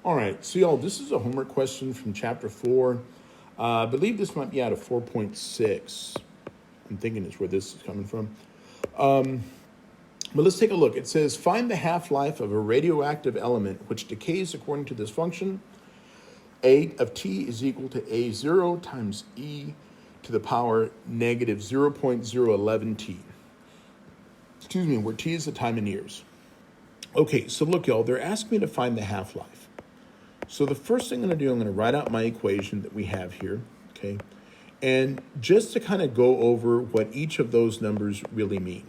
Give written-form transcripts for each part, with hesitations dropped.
All right, so y'all, this is a homework question from chapter 4. I believe this might be out of 4.6. I'm thinking it's where this is coming from. But let's take a look. It says, find the half-life of a radioactive element which decays according to this function. A of t is equal to A0 times e to the power negative 0.011 t. Excuse me, where t is the time in years. Okay, so look, y'all, they're asking me to find the half-life. So the first thing I'm going to do, I'm going to write out my equation that we have here, okay? And just to kind of go over what each of those numbers really mean,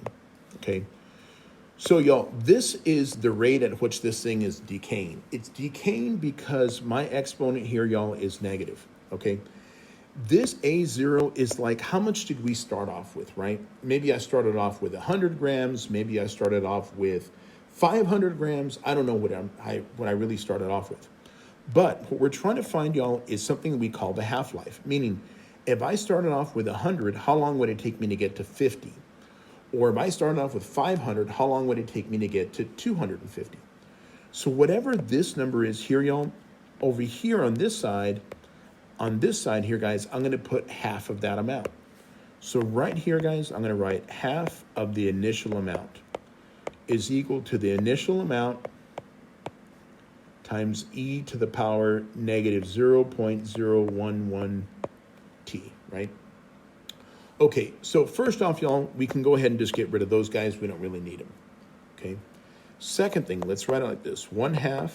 okay? So, y'all, this is the rate at which this thing is decaying. It's decaying because my exponent here, y'all, is negative, okay? This A0 is like, how much did we start off with, right? Maybe I started off with 100 grams. Maybe I started off with 500 grams. I don't know what I really started off with. But what we're trying to find, y'all, is something we call the half-life, meaning if I started off with 100, how long would it take me to get to 50? Or if I started off with 500, how long would it take me to get to 250? So whatever this number is here, y'all, over here on this side here, guys, I'm going to put half of that amount. So right here, guys, I'm going to write half of the initial amount is equal to the initial amount times e to the power negative 0.011 t, right? Okay, so first off, y'all, we can go ahead and just get rid of those guys. We don't really need them, okay? Second thing, let's write it like this. 1/2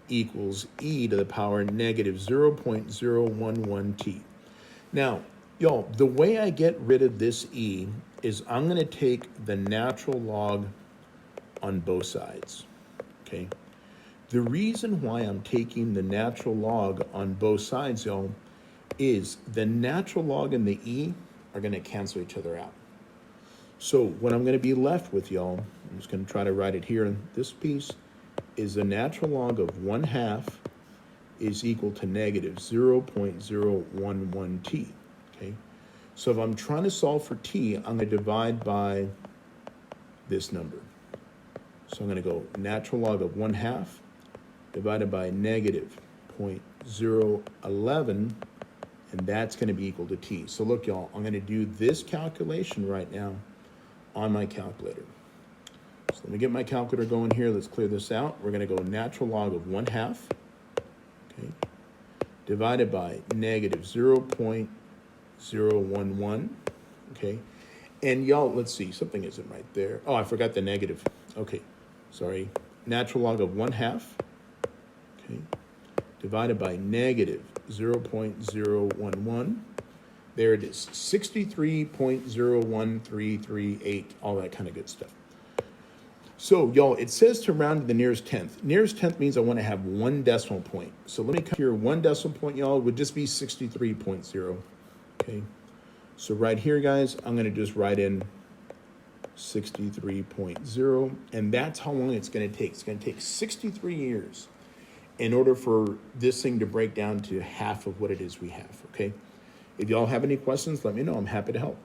equals e to the power negative 0.011 t. Now, y'all, the way I get rid of this e is I'm going to take the natural log on both sides, okay? The reason why I'm taking the natural log on both sides, y'all, is the natural log and the e are going to cancel each other out. So what I'm going to be left with, y'all, I'm just going to try to write it here in this piece, is the natural log of 1/2 is equal to negative 0.011 t, okay? So if I'm trying to solve for t, I'm going to divide by this number. So I'm going to go natural log of 1/2 divided by negative 0.011, and that's going to be equal to t. So look, y'all, I'm going to do this calculation right now on my calculator. So let me get my calculator going here. Let's clear this out. We're going to go natural log of 1/2, okay, divided by negative 0.011, okay. And y'all, let's see, something isn't right there. Oh, I forgot the negative. Okay, sorry. Natural log of 1/2, okay, divided by negative 0.011. There it is, 63.01338, all that kind of good stuff. So, y'all, it says to round to the nearest tenth. Nearest tenth means I want to have one decimal point. So let me come here, one decimal point, y'all, would just be 63.0, okay? So right here, guys, I'm going to just write in 63.0, and that's how long it's going to take. It's going to take 63 years in order for this thing to break down to half of what it is we have, okay? If y'all have any questions, let me know. I'm happy to help.